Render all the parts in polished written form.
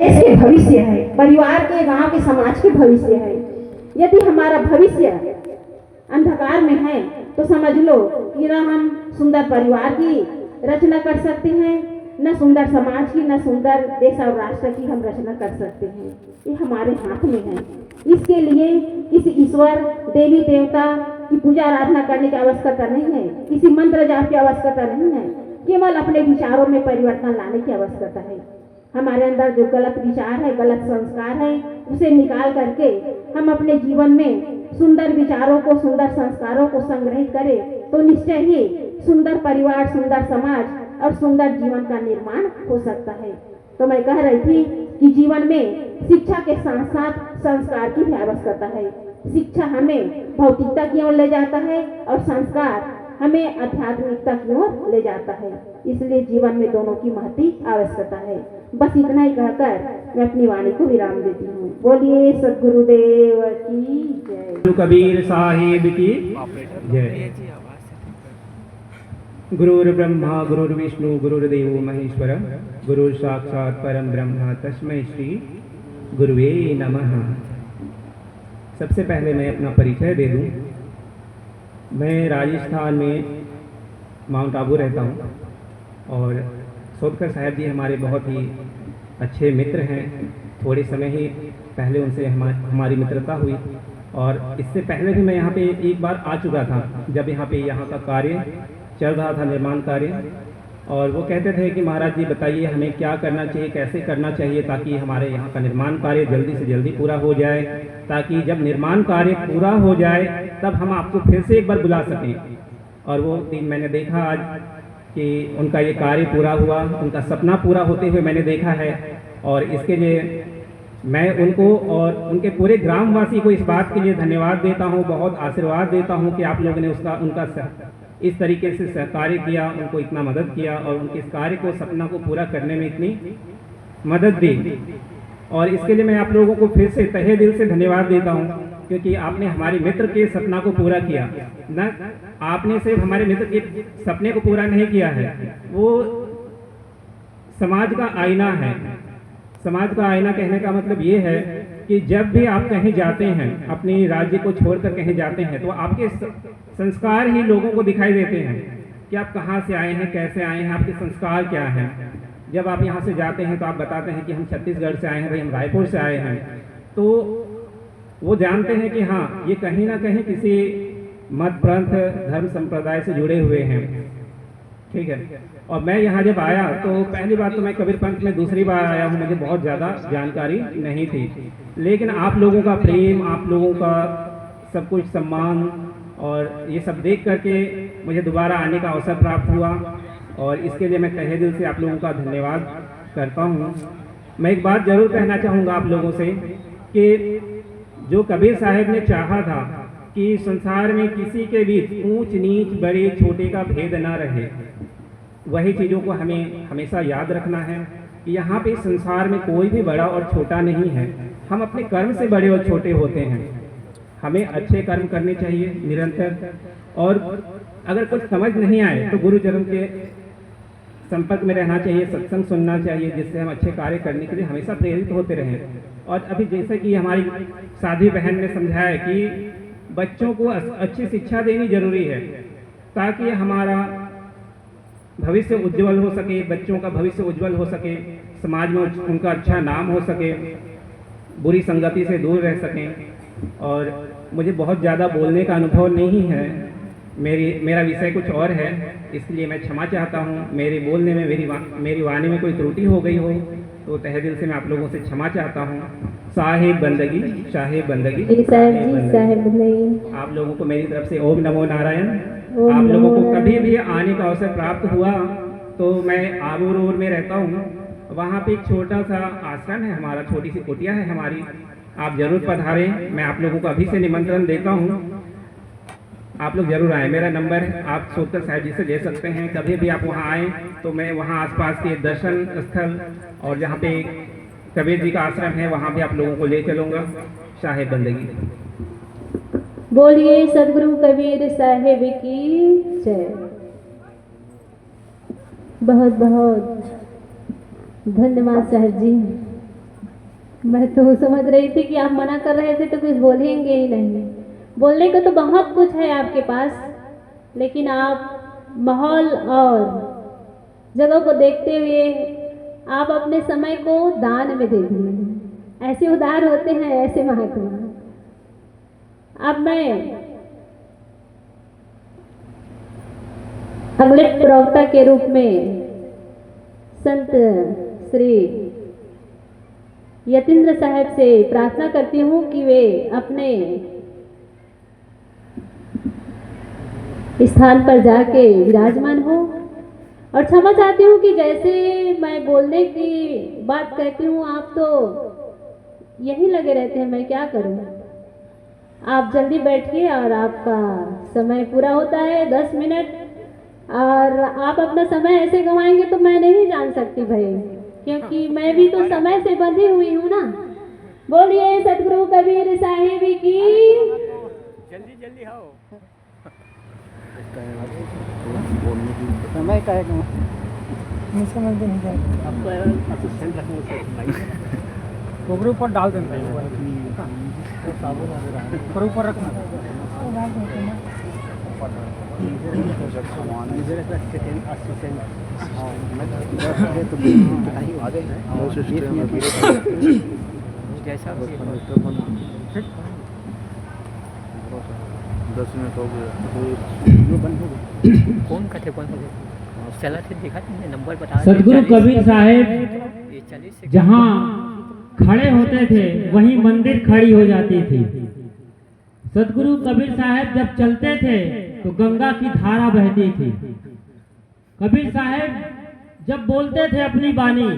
देश के भविष्य है, परिवार के, गांव के, समाज के भविष्य है। यदि हमारा भविष्य अंधकार में है तो समझ लो कि न हम सुंदर परिवार की रचना कर सकते हैं, न सुंदर समाज की, न सुंदर देश और राष्ट्र की हम रचना कर सकते हैं। ये हमारे हाथ में है। इसके लिए किसी ईश्वर, देवी देवता की पूजा आराधना करने की आवश्यकता नहीं है, किसी मंत्र जाप की आवश्यकता नहीं है, केवल अपने विचारों में परिवर्तन लाने की आवश्यकता है। हमारे अंदर जो गलत विचार है, गलत संस्कार है, उसे निकाल करके हम अपने जीवन में सुंदर विचारों को, सुंदर संस्कारों को संग्रहित करें तो निश्चय ही सुंदर परिवार, सुंदर समाज और सुंदर जीवन का निर्माण हो सकता है। तो मैं कह रही थी कि जीवन में शिक्षा के साथ साथ संस्कार की भी आवश्यकता है। शिक्षा हमें भौतिकता की ओर ले जाता है और संस्कार हमें आध्यात्मिकता की ओर ले जाता है। इसलिए जीवन में दोनों की महती आवश्यकता है। बस इतना ही कहकर मैं अपनी वाणी को विराम देती हूँ। बोलिए सद्गुरुदेव की जय। कबीर साहिब की जय। गुरुर् ब्रह्मा गुरुर्विष्णु गुरुर्देवो महेश्वर, गुरुर् साक्षात् परम ब्रह्म तस्मै श्री गुरुवे नमः। सबसे पहले मैं अपना परिचय दे दूं। मैं राजस्थान में माउंट आबू रहता हूं और सोदकर साहब जी हमारे बहुत ही अच्छे मित्र हैं। थोड़े समय ही पहले उनसे हमारी मित्रता हुई और इससे पहले भी मैं यहाँ पे एक बार आ चुका था जब यहाँ का कार्य चल रहा था, निर्माण कार्य। और वो कहते थे कि महाराज जी बताइए हमें क्या करना चाहिए, कैसे करना चाहिए ताकि हमारे यहाँ का निर्माण कार्य जल्दी से जल्दी पूरा हो जाए, ताकि जब निर्माण कार्य पूरा हो जाए तब हम आपको फिर से एक बार बुला सकें। और वो दिन मैंने देखा आज कि उनका ये कार्य पूरा हुआ, उनका सपना पूरा होते हुए मैंने देखा है। और इसके लिए मैं उनको और उनके पूरे ग्रामवासी को इस बात के लिए धन्यवाद देता हूँ, बहुत आशीर्वाद देता हूँ कि आप लोगों ने उनका इस तरीके से सहकार्य किया, उनको इतना मदद किया और उनके इस कार्य को, सपना को पूरा करने में इतनी मदद दी। और इसके लिए मैं आप लोगों को फिर से तहे दिल से धन्यवाद देता हूँ, क्योंकि आपने हमारे मित्र के सपना को पूरा किया। न आपने सिर्फ हमारे मित्र के सपने को पूरा नहीं किया है, वो समाज का आईना है। समाज का आईना कहने का मतलब ये है कि जब भी आप कहीं जाते हैं, अपने राज्य को छोड़कर कहीं जाते हैं, तो आपके संस्कार ही लोगों को दिखाई देते हैं कि आप कहाँ से आए हैं, कैसे आए हैं, आपके संस्कार क्या हैं। जब आप यहाँ से जाते हैं तो आप बताते हैं कि हम छत्तीसगढ़ से आए हैं, भाई हम रायपुर से आए हैं, तो वो जानते हैं कि हाँ ये कहीं ना कहीं किसी मत, पंथ, धर्म, संप्रदाय से जुड़े हुए हैं। ठीक है। और मैं यहाँ जब आया तो पहली बार तो मैं कबीर पंथ में दूसरी बार आया हूँ, मुझे बहुत ज़्यादा जानकारी नहीं थी, लेकिन आप लोगों का प्रेम, आप लोगों का सब कुछ सम्मान और ये सब देख करके मुझे दोबारा आने का अवसर प्राप्त हुआ और इसके लिए मैं तहे दिल से आप लोगों का धन्यवाद करता हूँ। मैं एक बात जरूर कहना चाहूँगा आप लोगों से कि जो कबीर साहब ने चाहा था कि संसार में किसी के बीच ऊंच नीच, बड़े छोटे का भेद ना रहे, वही चीज़ों को हमें हमेशा याद रखना है कि यहाँ पे संसार में कोई भी बड़ा और छोटा नहीं है। हम अपने कर्म से बड़े और छोटे होते हैं। हमें अच्छे कर्म करने चाहिए निरंतर, और अगर कुछ समझ नहीं आए तो गुरुचरण के संपर्क में रहना चाहिए, सत्संग सुनना चाहिए, जिससे हम अच्छे कार्य करने के लिए हमेशा प्रेरित होते रहें। और अभी जैसे कि हमारी साध्वी बहन ने समझाया कि बच्चों को अच्छी शिक्षा देनी जरूरी है ताकि हमारा भविष्य उज्जवल हो सके, बच्चों का भविष्य उज्जवल हो सके, समाज में उनका अच्छा नाम हो सके, बुरी संगति से दूर रह सकें। और मुझे बहुत ज़्यादा बोलने का अनुभव नहीं है, मेरा विषय कुछ और है, इसलिए मैं क्षमा चाहता हूँ। मेरे बोलने में, मेरी वाणी में कोई त्रुटि हो गई हो तो तहे दिल से मैं आप लोगों से क्षमा चाहता हूँ। साहिब बंदगी, साहिब बंदगी, आप लोगों को मेरी तरफ से ओम नमो नारायण। आप लोगों को कभी भी आने का अवसर प्राप्त हुआ तो मैं आबूरोड में रहता हूँ, वहाँ पे एक छोटा सा आश्रम है हमारा, छोटी सी कुटिया है हमारी, आप जरूर पधारें। मैं आप लोगों को अभी से निमंत्रण देता हूँ, आप लोग जरूर आएँ। मेरा नंबर है, आप सोदकर साहब जी से ले सकते हैं। कभी भी आप वहाँ आएँ तो मैं वहाँ आसपास के दर्शन स्थल और जहाँ पे कबीर जी का आश्रम है वहाँ भी आप लोगों को ले चलूँगा। साहिब बंदगी। बोलिए सदगुरु कबीर साहिब की जय। बहुत बहुत धन्यवाद साहब जी। मैं तो समझ रही थी कि आप मना कर रहे थे तो कुछ बोलेंगे ही नहीं। बोलने को तो बहुत कुछ है आपके पास, लेकिन आप माहौल और जगह को देखते हुए आप अपने समय को दान में दे दिए हैं। ऐसे उदार होते हैं ऐसे महात्मा। अब मैं अगले प्रवक्ता के रूप में संत श्री यतीन्द्र साहब से प्रार्थना करती हूँ कि वे अपने स्थान पर जाके विराजमान हो। और क्षमा चाहती हूँ कि जैसे मैं बोलने की बात कहती हूँ आप तो यही लगे रहते हैं, मैं क्या करूँ। आप जल्दी बैठिए और आपका समय पूरा होता है 10 मिनट, और आप अपना समय ऐसे गंवाएंगे तो मैं नहीं जान सकती भाई, क्योंकि मैं भी तो समय से बंधी हुई हूँ ना। बोलिए सतगुरु कबीर साहिब की। जल्दी जल्दी आओ। समय का है समझ नहीं जाएगा आपको असिस्टेंट रखने को ऊपर ऊपर डाल देना ऊपर ऊपर रखना जैसा 10 मिनट हो गया कौन का थे चला थे देखा तुमने नंबर बता। सतगुरु कबीर साहेब जहाँ खड़े होते थे वहीं मंदिर खड़ी हो जाती थी। सतगुरु कबीर साहब जब चलते थे तो गंगा की धारा बहती थी। कबीर साहब जब बोलते थे अपनी वाणी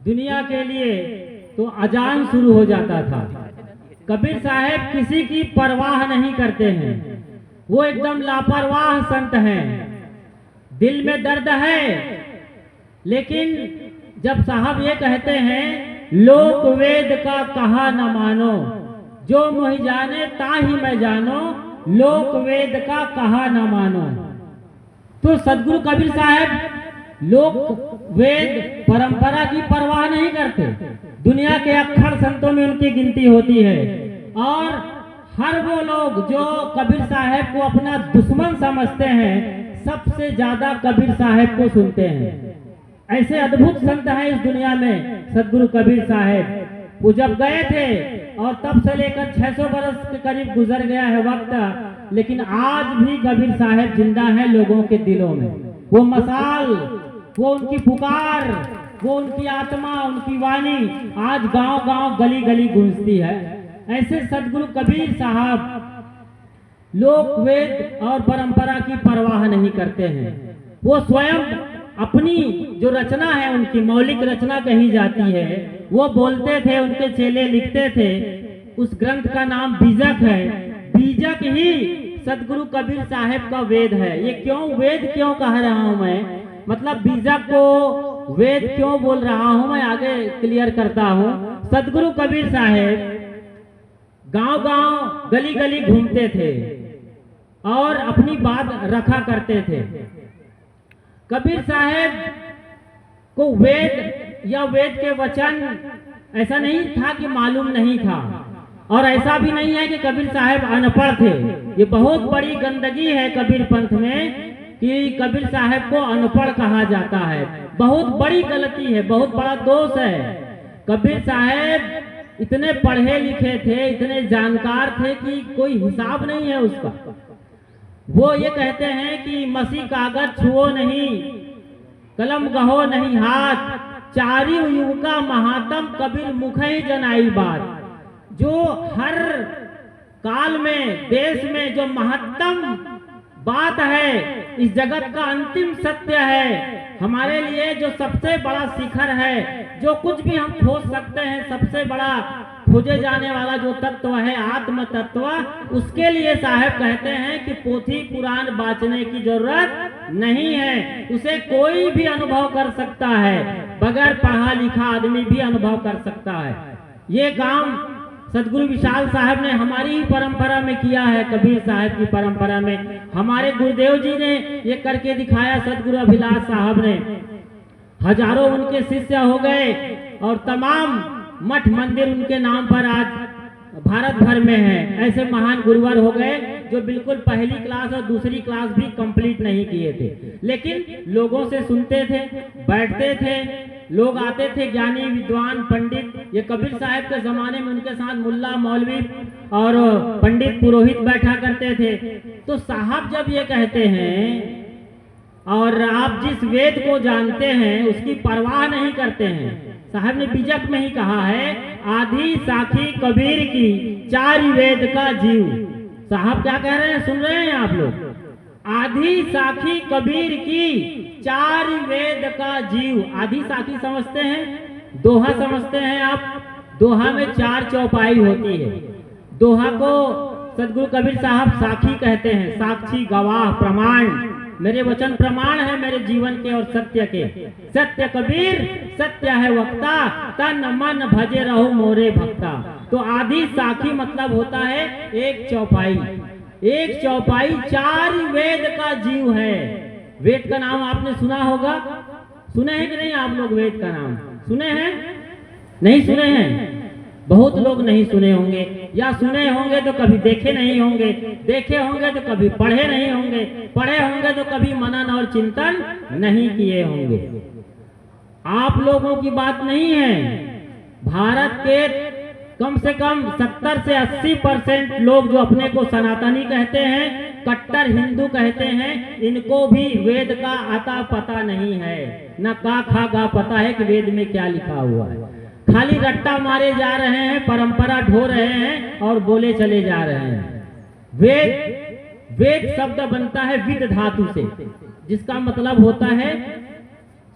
दुनिया के लिए तो अजान शुरू हो जाता था। कबीर साहब किसी की परवाह नहीं करते हैं, वो एकदम लापरवाह संत हैं। दिल में दर्द है, लेकिन जब साहब ये कहते हैं लोक वेद का कहा न मानो, जो मोहि जाने ताहि मैं जानो, लोक वेद का कहा न मानो। तो सतगुरु कबीर साहब लोक वेद परंपरा की परवाह नहीं करते। दुनिया के अक्षर संतों में उनकी गिनती होती है, और हर वो लोग जो कबीर साहब को अपना दुश्मन समझते हैं सबसे ज्यादा कबीर साहब को सुनते हैं। ऐसे अद्भुत संत हैं इस दुनिया में सतगुरु कबीर साहब। वो जब गए थे और तब से लेकर 600 बरस के करीब गुजर गया है वक्त, लेकिन आज भी कबीर साहब जिंदा है लोगों के दिलों में। वो मसाल, वो उनकी पुकार, वो उनकी आत्मा, उनकी वाणी आज गांव-गांव गली-गली गूंजती है। ऐसे सतगुरु कबीर साहब लोक वेद और परंपरा की परवाह नहीं करते हैं। वो स्वयं अपनी जो रचना है, उनकी मौलिक रचना कही जाती है, वो बोलते थे, उनके चेले लिखते थे। उस ग्रंथ का नाम बीजक है। बीजक ही सतगुरु कबीर साहब का वेद है। ये क्यों वेद क्यों कह रहा हूं मैं, मतलब बीजक को वेद क्यों बोल रहा हूं मैं आगे क्लियर करता हूं। सतगुरु कबीर साहब गांव-गांव गली-गली घूमते थे और अपनी बात रखा करते थे। कबीर साहब को वेद या वेद के वचन ऐसा नहीं था कि मालूम नहीं था, और ऐसा भी नहीं है कि कबीर साहब अनपढ़ थे। ये बहुत बड़ी गंदगी है कबीर पंथ में कि कबीर साहब को अनपढ़ कहा जाता है। बहुत बड़ी गलती है, बहुत बड़ा दोष है। कबीर साहब इतने पढ़े लिखे थे, इतने जानकार थे कि कोई हिसाब नहीं है उसका। वो ये कहते हैं कि मसी कागज छुओ नहीं, कलम गहो नहीं हाथ, चारी युग का महात्म कबीर मुख ही जनाई बात। जो हर काल में देश में जो महत्तम बात है, इस जगत का अंतिम सत्य है, हमारे लिए जो सबसे बड़ा शिखर है, जो कुछ भी हम खोज सकते हैं, सबसे बड़ा खोजे जाने वाला जो तत्व है आत्म तत्व, उसके लिए साहब कहते हैं कि पोथी पुराण बाँचने की जरूरत नहीं है। उसे कोई भी अनुभव कर सकता है, बगैर पढ़ा लिखा आदमी भी अनुभव कर सकता है। ये काम सतगुरु विशाल साहब ने हमारी ही परंपरा में किया है। कबीर साहब की परंपरा में हमारे गुरुदेव जी ने ये करके दिखाया। सतगुरु अभिलाष साहब ने, हजारों उनके शिष्य हो गए और तमाम मठ मंदिर उनके नाम पर आज भारत भर में है। ऐसे महान गुरुवर हो गए जो बिल्कुल पहली क्लास और दूसरी क्लास भी कंप्लीट नहीं किए थे, लेकिन लोगों से सुनते थे, बैठते थे, लोग आते थे, ज्ञानी विद्वान पंडित। ये कबीर साहब के जमाने में उनके साथ मुल्ला मौलवी और पंडित पुरोहित बैठा करते थे। तो साहब जब ये कहते हैं और आप जिस वेद को जानते हैं उसकी परवाह नहीं करते हैं, साहब ने बीजक में ही कहा है, आधी साखी कबीर की चार वेद का जीव। साहब क्या कह रहे हैं, सुन रहे हैं आप लोग? आधी साखी कबीर की चार वेद का जीव। आधी साखी समझते हैं, दोहा समझते हैं आप? दोहा में चार चौपाई होती है। दोहा को सदगुरु कबीर साहब साखी कहते हैं, साक्षी गवाह प्रमाण। मेरे वचन प्रमाण है मेरे जीवन के और सत्य के। सत्य कबीर सत्य है वक्ता, तन मन भजे रहो मोरे भक्ता। तो आधी साखी मतलब होता है एक चौपाई। एक चौपाई चार वेद का जीव है। वेद का नाम आपने सुना होगा, सुने हैं कि नहीं आप लोग? वेद का नाम सुने हैं? नहीं सुने हैं? बहुत लोग नहीं सुने होंगे, या सुने होंगे तो कभी देखे नहीं होंगे, देखे होंगे तो कभी पढ़े नहीं होंगे, पढ़े होंगे तो कभी मनन और चिंतन नहीं किए होंगे। आप लोगों की बात नहीं है, भारत के कम से कम 70 से 80% लोग जो अपने को सनातनी कहते हैं, कट्टर हिंदू कहते हैं, इनको भी वेद का आता पता नहीं है। न का खा गा पता है कि वेद में क्या लिखा हुआ है। खाली रट्टा मारे जा रहे हैं, परंपरा ढो रहे हैं और बोले चले जा रहे हैं। वेद शब्द बनता है विद धातु से, जिसका मतलब होता है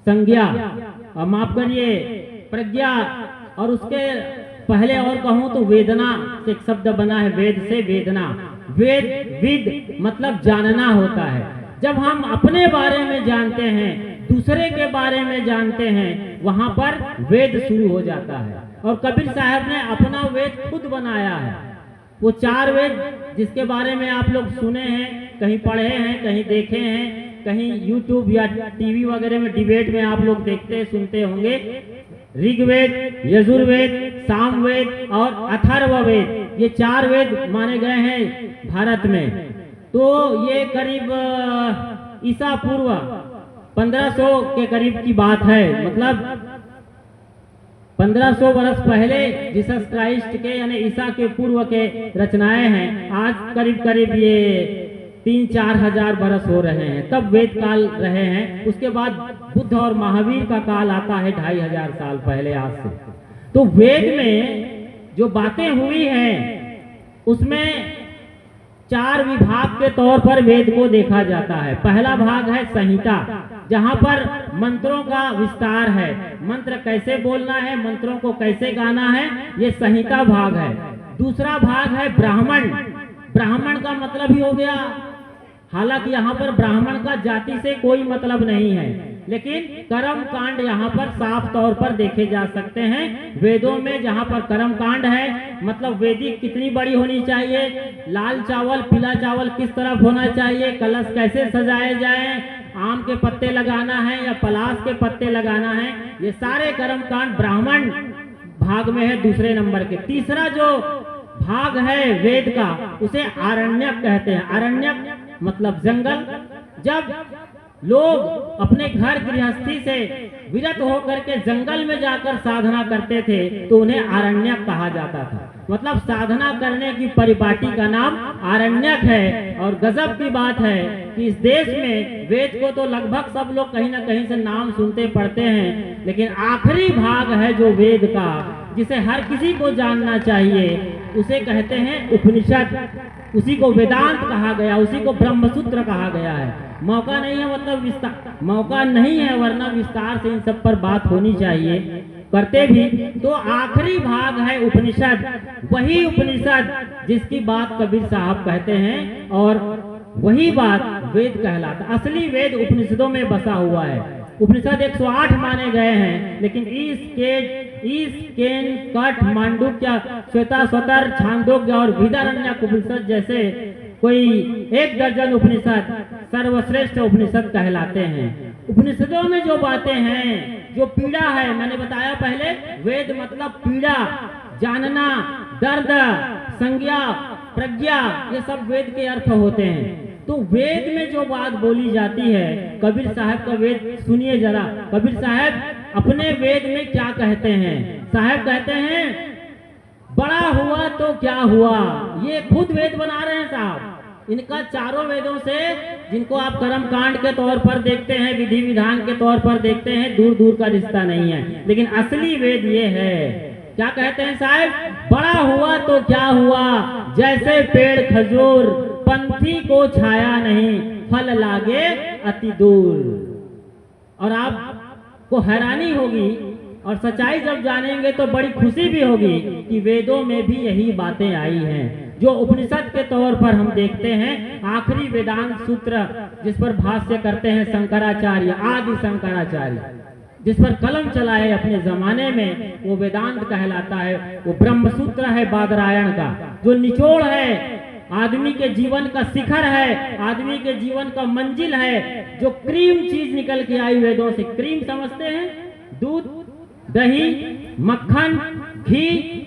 संज्ञा, और माफ करिए प्रज्ञा, और उसके पहले और कहूं तो वेदना से एक शब्द बना है, वेद से वेदना। विद मतलब जानना होता है। जब हम अपने बारे में जानते हैं, दूसरे के बारे में जानते हैं, वहां पर वेद शुरू हो जाता है। और कबीर साहब ने अपना वेद खुद बनाया है। वो चार वेद जिसके बारे में आप लोग सुने हैं, कहीं पढ़े हैं, कहीं देखे हैं, कहीं यूट्यूब या टीवी वगैरह में डिबेट में आप लोग देखते सुनते होंगे। ऋग्वेद, यजुर्वेद, सामवेद और अथर्ववेद, ये चार वेद माने गए हैं भारत में। तो ये करीब ईसा पूर्व 1500 के करीब की बात है, मतलब 1500 वर्ष पहले जीसस क्राइस्ट के यानी ईसा के पूर्व के रचनाएं हैं। आज करीब करीब ये 3-4 हजार बरस हो रहे हैं, तब वेद काल रहे हैं। उसके बाद बुद्ध और महावीर का काल आता है 2500 साल पहले आज से। तो वेद में जो बातें हुई हैं उसमें 4 विभाग के तौर पर वेद को देखा जाता है। पहला भाग है संहिता, जहां पर मंत्रों का विस्तार है, मंत्र कैसे बोलना है, मंत्रों को कैसे गाना है, ये संहिता भाग है। दूसरा भाग है ब्राह्मण। ब्राह्मण का मतलब ही हो गया, हालांकि यहाँ पर ब्राह्मण का जाति से कोई मतलब नहीं है, लेकिन कर्म कांड यहाँ पर साफ तौर पर देखे जा सकते हैं। वेदों में जहाँ पर कर्म कांड है, मतलब वेदी कितनी बड़ी होनी चाहिए, लाल चावल पीला चावल किस तरफ होना चाहिए, कलश कैसे सजाए जाए, आम के पत्ते लगाना है या पलाश के पत्ते लगाना है, ये सारे कर्म कांड ब्राह्मण भाग में है दूसरे नंबर के। तीसरा जो भाग है वेद का, उसे आरण्यक कहते हैं। आरण्यक मतलब जंगल। जब लोग अपने घर गृहस्थी से विरत होकर के जंगल में जाकर साधना करते थे तो उन्हें आरण्यक कहा जाता था। मतलब साधना करने की परिपाटी का नाम आरण्यक है। और गजब की बात है कि इस देश में वेद को तो लगभग सब लोग कहीं ना कहीं से नाम सुनते पढ़ते हैं, लेकिन आखिरी भाग है जो वेद का, जिसे हर किसी को जानना चाहिए, उसे कहते हैं उपनिषद। उसी को वेदांत कहा गया, उसी को ब्रह्मसूत्र कहा गया है। मौका नहीं है, मतलब विस्तार मौका नहीं है, वरना विस्तार से इन सब पर बात होनी चाहिए, करते भी। तो आखिरी भाग है उपनिषद, वही उपनिषद जिसकी बात कबीर साहब कहते हैं, और वही बात वेद कहलाता। असली वेद उपनिषदों में बसा हुआ है। उपनिषद 108 माने गए हैं, लेकिन कठ मांडुक्य, श्वेताश्वतर, छांदोग्य और विदारण्यक उपनिषद जैसे कोई 1 दर्जन उपनिषद सर्वश्रेष्ठ उपनिषद कहलाते हैं। उपनिषदों में जो बातें हैं, जो पीड़ा है, मैंने बताया पहले, वेद मतलब पीड़ा, जानना, दर्द, संज्ञा, प्रज्ञा, ये सब वेद के अर्थ होते हैं। तो वेद में जो बात बोली जाती है, कबीर साहब का वेद सुनिए जरा। कबीर साहब अपने वेद में क्या कहते हैं? साहब कहते हैं, बड़ा हुआ तो क्या हुआ। ये खुद वेद बना रहे हैं साहब। इनका चारों वेदों से, जिनको आप कर्म कांड के तौर पर देखते हैं, विधि विधान के तौर पर देखते हैं, दूर दूर का रिश्ता नहीं है, लेकिन असली वेद ये है। क्या कहते हैं साहब? बड़ा हुआ तो क्या हुआ, जैसे पेड़ खजूर, पंथी को छाया नहीं, फल लागे अति दूर। और आपको हैरानी होगी और सच्चाई जब जानेंगे तो बड़ी खुशी भी होगी कि वेदों में भी यही बातें आई हैं। जो उपनिषद के तौर पर हम देखते हैं, आखिरी वेदांत सूत्र जिस पर भाष्य करते हैं शंकराचार्य, आदि शंकराचार्य, जिस पर कलम चलाए अपने जमाने में, वो वेदांत कहलाता है। वो ब्रह्म सूत्र है बादरायण का, जो निचोड़ है, आदमी के जीवन का शिखर है, आदमी के जीवन का मंजिल है, जो क्रीम चीज निकल के आई वेदों से। क्रीम समझते हैं? दूध, दही, मक्खन, घी,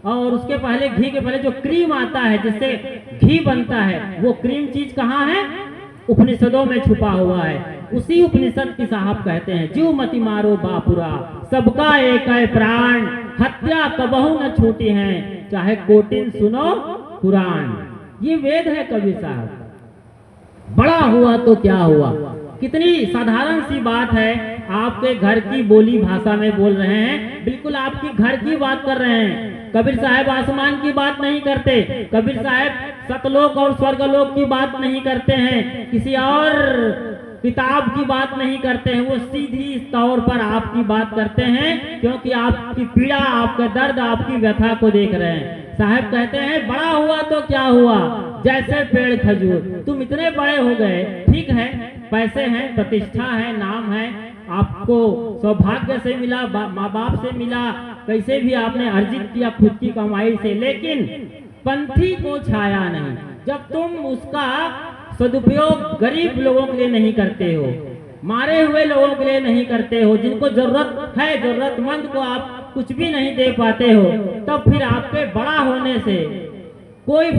और उसके पहले, घी के पहले जो क्रीम आता है जिससे घी बनता है, वो क्रीम चीज कहाँ है? उपनिषदों में छुपा हुआ है। उसी उपनिषद की साहब कहते हैं, जीव मति मारो बापुरा, सबका एक है प्राण, हत्या कबहू न छूटी है, चाहे कोटिन सुनो कुरान। ये वेद है कबीर साहब। बड़ा हुआ तो क्या हुआ, कितनी साधारण सी बात है। आपके घर की बोली भाषा में बोल रहे हैं, बिल्कुल आपकी घर की बात कर रहे हैं। कबीर साहब आसमान की बात नहीं करते, कबीर साहब सतलोक और स्वर्गलोक की बात नहीं करते हैं, किसी और किताब की बात नहीं करते हैं। वो सीधी तौर पर आपकी बात करते हैं, क्योंकि आपकी पीड़ा, आपका दर्द, आपकी व्यथा को देख रहे हैं। साहब कहते हैं, बड़ा हुआ तो क्या हुआ, जैसे पेड़ खजूर। तुम इतने बड़े हो गए, ठीक है, पैसे हैं, प्रतिष्ठा है, नाम है, आपको सौभाग्य से मिला, माँ बाप से मिला, कैसे भी आपने अर्जित किया खुद की कमाई से, लेकिन पंथी को छाया नहीं। जब तुम उसका सदुपयोग गरीब लोगों के लिए नहीं करते हो, मारे हुए लोगों के लिए नहीं करते हो, जिनको जरूरत है, जरूरतमंद को आप कुछ भी नहीं दे पाते हो, तब फिर आपके बड़ा होने से कोई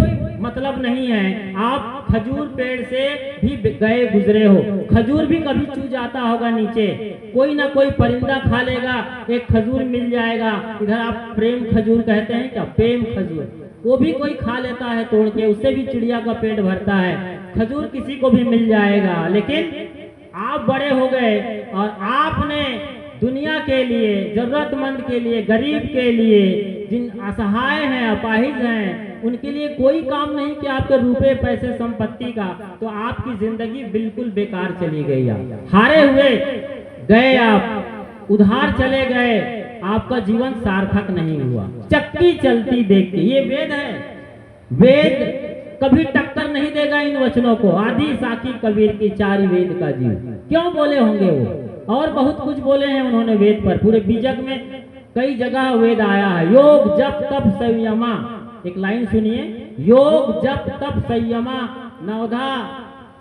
मतलब नहीं है। आप खजूर पेड़ से भी गए गुजरे हो, खजूर भी कभी चू जाता होगा नीचे, कोई ना कोई परिंदा खा लेगा, एक खजूर मिल जाएगा। इधर आप प्रेम खजूर कहते हैं क्या, प्रेम खजूर, वो भी कोई खा लेता है तोड़ के, उससे भी चिड़िया का पेट भरता है। खजूर किसी को भी मिल जाएगा, लेकिन आप बड़े हो गए और आपने दुनिया के लिए, जरूरतमंद के लिए, गरीब के लिए, जिन असहाय हैं, अपाहिज हैं, उनके लिए कोई काम नहीं कि आपके रुपए पैसे संपत्ति का, तो आपकी जिंदगी बिल्कुल बेकार चली गई। आप हारे हुए गए, आप उधार चले गए, आपका जीवन सार्थक नहीं हुआ। चक्की चलती देख के, ये वेद है। वेद कभी टक्कर नहीं देगा इन वचनों को। आदि साकी कबीर की चार वेद का जीव, क्यों बोले होंगे वो, और बहुत कुछ बोले हैं उन्होंने वेद पर। पूरे बीजक में कई जगह वेद आया है। योग जप तप संयमा, एक लाइन सुनिए, योग जप तप संयमा नवधा,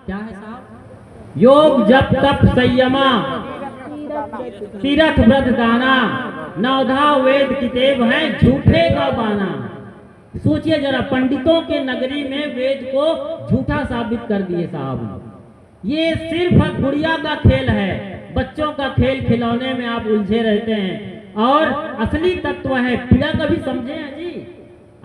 क्या है साहब, योग जप तप संयमा तीरथ व्रत दाना, नवधा वेद किताब है झूठे का बाना। सोचिए जरा, पंडितों के नगरी में वेद को झूठा साबित कर दिए साहब। ये सिर्फ गुड़िया का खेल है, बच्चों का खेल, खिलौने में आप उलझे रहते हैं, और असली तत्व है पीड़ा। कभी समझे हैं जी?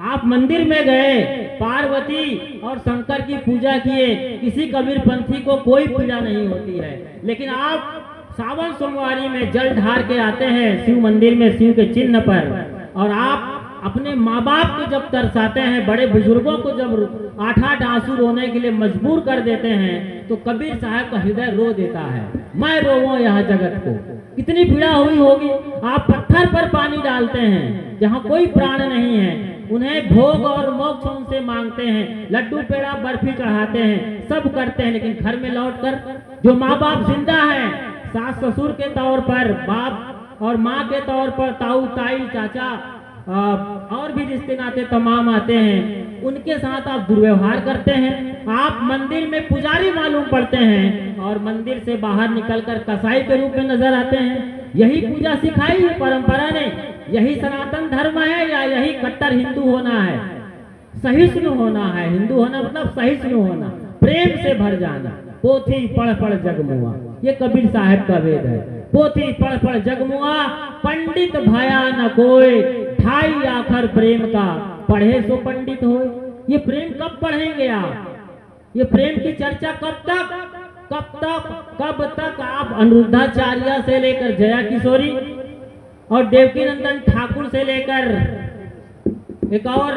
आप मंदिर में गए, पार्वती और शंकर की पूजा किए, किसी कबीर पंथी को कोई पीड़ा नहीं होती है, लेकिन आप सावन सोमवारी में जल ढार के आते हैं शिव मंदिर में, शिव के चिन्ह पर, और आप अपने माँ बाप को जब तरसाते हैं, बड़े बुजुर्गों को जब 8-8 आंसू रोने के लिए मजबूर कर देते हैं, तो कबीर साहब का हृदय रो देता है, मैं रोऊं यह जगत को। कितनी पीड़ा हुई होगी। आप पत्थर पर पानी डालते हैं जहाँ कोई प्राण नहीं है, उन्हें भोग और मोक्ष उनसे मांगते हैं, लड्डू पेड़ा बर्फी चढ़ाते हैं, सब करते हैं, लेकिन घर में लौटकर जो माँ बाप जिंदा है, सास ससुर के तौर पर, बाप और माँ के तौर पर, ताऊ ताई चाचा और भी रिश्ते नाते तमाम आते हैं, उनके साथ आप दुर्व्यवहार करते हैं। आप मंदिर में पुजारी मालूम पड़ते हैं और मंदिर से बाहर निकलकर कसाई के रूप में नजर आते हैं। यही पूजा सिखाई है परंपरा ने, यही सनातन धर्म है या यही कट्टर हिंदू होना है? सहिष्णु होना है। हिंदू होना मतलब सहिष्णु होना, प्रेम से भर जाना। पोथी पढ़ पढ़ जगमुआ, ये कबीर साहब का वेद है। पोथी पढ़ पढ़ जगमुआ, पंडित भया न कोई, ढाई आखर प्रेम का, पढ़े सो पंडित हो। ये प्रेम कब पढ़ेंगे आप? ये प्रेम की चर्चा कब तक आप अनिरुद्धाचार्य से लेकर जया किशोरी और देवकी नंदन ठाकुर से लेकर एक और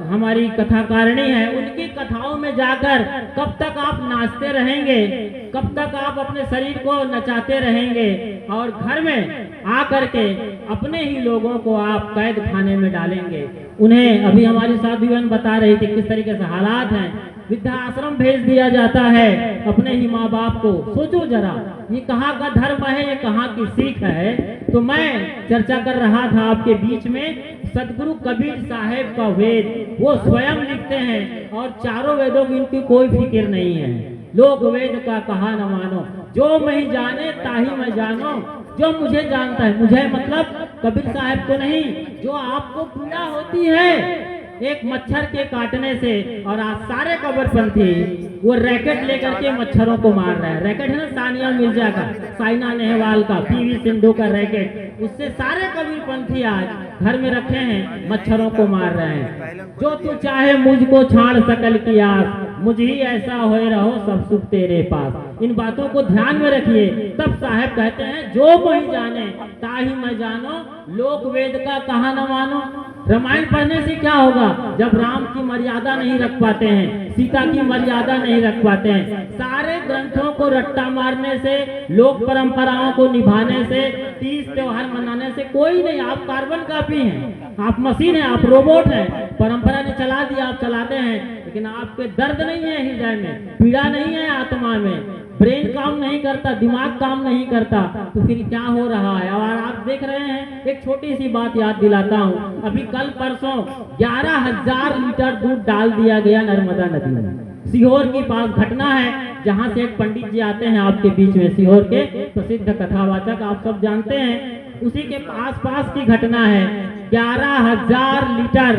हमारी कथाकारिणी है, उनकी कथाओं में जाकर कब तक आप नाचते रहेंगे? कब तक आप अपने शरीर को नचाते रहेंगे? और घर में आकर के अपने ही लोगों को आप कैद खाने में डालेंगे। उन्हें अभी हमारी साधु बहन बता रही थी किस तरीके से हालात हैं। वृद्धाश्रम भेज दिया जाता है अपने ही माँ बाप को। सोचो जरा, ये कहाँ का धर्म है, ये कहाँ की सीख है? तो मैं चर्चा कर रहा था आपके बीच में सदगुरु कबीर साहेब का वेद, वो स्वयं लिखते हैं और चारों वेदों की इनकी कोई फिक्र नहीं है। लोक वेद का कहा न मानो, जो मैं जाने ताही मैं जानो, जो मुझे जानता है, मुझे मतलब कबीर साहब को नहीं, जो आपको पीड़ा होती है एक मच्छर के काटने से। और आज सारे कबरपंथी वो रैकेट लेकर के मच्छरों को मार रहे हैं। रैकेट है ना सानिया मिर्जा का, साइना नेहवाल का, पीवी सिंधु का रैकेट, उससे सारे कबीरपंथी आज घर में रखे हैं, मच्छरों को मार रहे हैं। जो तू चाहे मुझको छाड़ सकल की आस, मुझ ही ऐसा होए रहो सब सुख तेरे पास। इन बातों को ध्यान में रखिए। तब साहब कहते हैं जो मैं जाने ताही मैं जानो, लोक वेद का कहा न मानो। रामायण पढ़ने से क्या होगा? जब राम की मर्यादा नहीं रख पाते हैं, सीता की मर्यादा नहीं रख पाते हैं, सारे ग्रंथों को रट्टा मारने से, लोक परंपराओं को निभाने से, तीज त्योहार मनाने से कोई नहीं। आप कार्बन कॉपी हैं, आप मशीन हैं, आप रोबोट हैं। परंपरा ने चला दिया, आप चलाते हैं, लेकिन आपके दर्द नहीं है हृदय में, पीड़ा नहीं है आत्मा में, ब्रेन काम नहीं करता, दिमाग काम नहीं करता, तो फिर क्या हो रहा है? और आप देख रहे हैं, एक छोटी सी बात याद दिलाता हूँ। अभी कल परसों 11,000 लीटर दूध डाल दिया गया नर्मदा नदी में। सीहोर की पास घटना है, जहाँ से एक पंडित जी आते हैं आपके बीच में, सीहोर के प्रसिद्ध कथावाचक, आप सब जानते हैं, उसी के पास की घटना है। 11,000 लीटर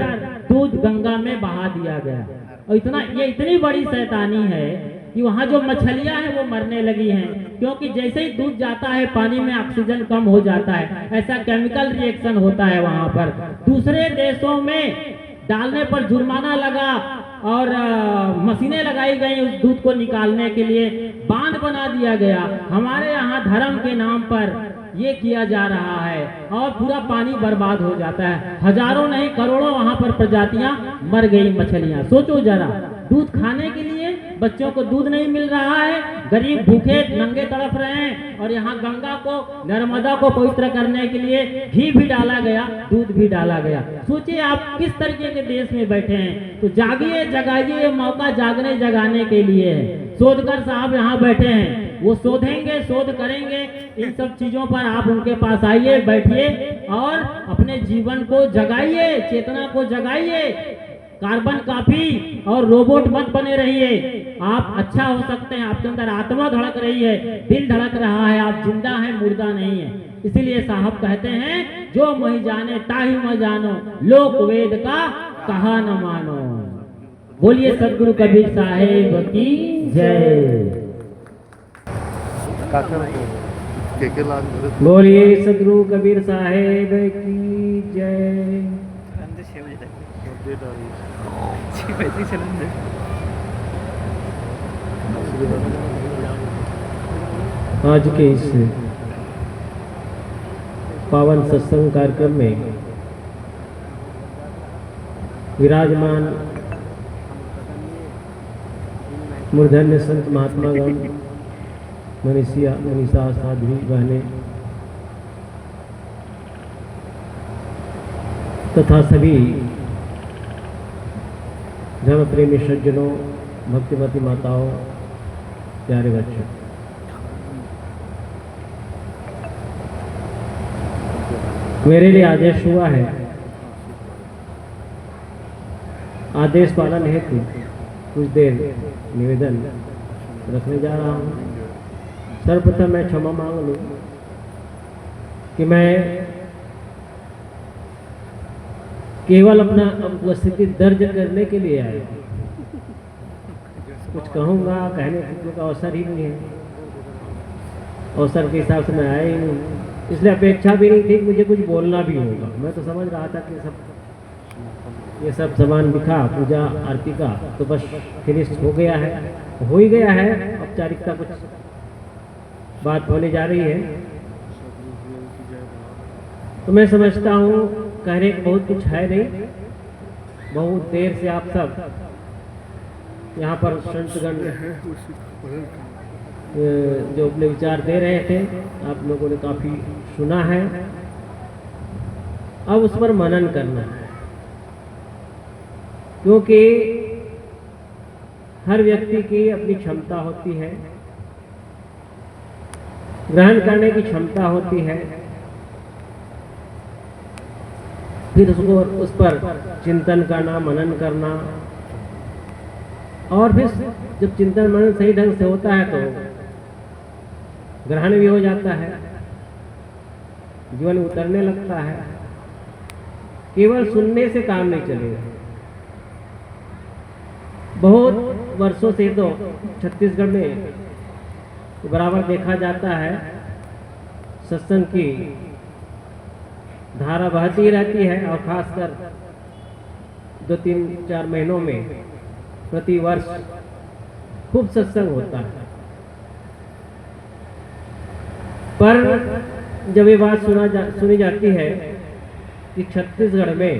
दूध गंगा में बहा दिया गया। और ये इतनी बड़ी शैतानी है कि वहाँ जो मछलियां हैं वो मरने लगी हैं, क्योंकि जैसे ही दूध जाता है पानी में ऑक्सीजन कम हो जाता है, ऐसा केमिकल रिएक्शन होता है वहाँ पर। दूसरे देशों में डालने पर जुर्माना लगा और मशीनें लगाई गई उस दूध को निकालने के लिए, बांध बना दिया गया। हमारे यहाँ धर्म के नाम पर ये किया जा रहा है और पूरा पानी बर्बाद हो जाता है। हजारों नहीं करोड़ों वहाँ पर प्रजातियां मर गई मछलियां। सोचो जरा, दूध खाने के लिए बच्चों को दूध नहीं मिल रहा है, गरीब भूखे नंगे तड़प रहे हैं, और यहाँ गंगा को, नर्मदा को पवित्र करने के लिए घी भी डाला गया, दूध भी डाला गया। सोचिए आप किस तरीके के देश में बैठे हैं। तो जागिए, जगाइए, ये मौका जागने जगाने के लिए है। शोधकर साहब यहाँ बैठे हैं, वो शोधेंगे, शोध करेंगे इन सब चीजों पर। आप उनके पास आइए, बैठिए और अपने जीवन को जगाइए, चेतना को जगाइए। कार्बन कॉपी और रोबोट मत बने रहिए। आप अच्छा हो सकते हैं, आपके अंदर आत्मा धड़क रही है, दिल धड़क रहा है, आप जिंदा हैं, मुर्दा नहीं है। इसीलिए साहब कहते हैं, जो मैं जाने ताही मैं जानो, लोक वेद का कहा न मानो। बोलिए सदगुरु कबीर साहेब की जय। बोलिए सदगुरु कबीर साहेब की जय। आज के इस पावन सत्संग कार्यक्रम में विराजमान मूर्धन्य संत महात्मागण, मनीषा साध्वी बहने तथा सभी धर्म प्रेमी सज्जनों, भक्तिमती माताओं, प्यारे बच्चों, मेरे लिए आदेश हुआ है, आदेश पालन हेतु कुछ देर निवेदन रखने जा रहा हूँ। सर्वप्रथम मैं क्षमा मांग लूँ कि मैं केवल अपना उपस्थिति दर्ज करने के लिए आया हूँ। कुछ कहूँगा कहने का अवसर ही नहीं है, अवसर के हिसाब से मैं आया ही नहीं, इसलिए अपेक्षा भी नहीं थी कि मुझे कुछ बोलना भी होगा। मैं तो समझ रहा था कि ये सब सामान दिखा पूजा आरती का तो बस फिनिश हो गया है, हो ही गया है, औपचारिकता कुछ बात होने जा रही है। तो मैं समझता हूँ कहने को बहुत कुछ है नहीं, बहुत देर से आप सब यहाँ पर संतगण जो अपने विचार दे रहे थे, आप लोगों ने काफ़ी सुना है। अब उस पर मनन करना है, क्योंकि हर व्यक्ति की अपनी क्षमता होती है, ग्रहण करने की क्षमता होती है, फिर उसको उस पर चिंतन करना, मनन करना, और फिर जब चिंतन मनन सही ढंग से होता है तो ग्रहण भी हो जाता है, जीवन उतरने लगता है। केवल सुनने से काम नहीं चलेगा। बहुत वर्षों से तो छत्तीसगढ़ में बराबर देखा जाता है, सत्संग की धारा बहती रहती है, और खासकर 2-3-4 महीनों में प्रति वर्ष खूब सत्संग होता है। पर जब ये बात सुनी जाती है कि छत्तीसगढ़ में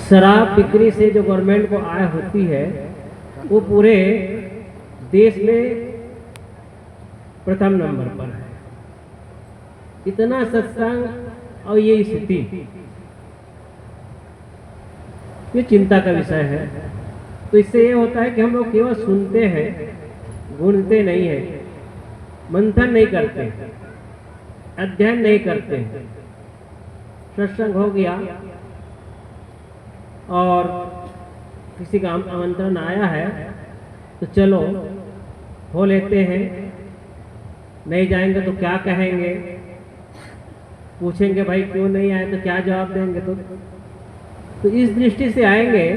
शराब बिक्री से जो गवर्नमेंट को आय होती है वो पूरे देश में प्रथम नंबर पर है। इतना सत्संग और ये स्थिति, ये चिंता का विषय है। तो इससे ये होता है कि हम लोग केवल सुनते हैं, गूंजते नहीं हैं, मंथन नहीं करते, अध्ययन नहीं करते। सत्संग हो गया और किसी का आमंत्रण आया है तो चलो हो लेते हैं, नहीं जाएंगे तो क्या कहेंगे, पूछेंगे भाई क्यों नहीं आए तो क्या जवाब देंगे। तो इस दृष्टि से आएंगे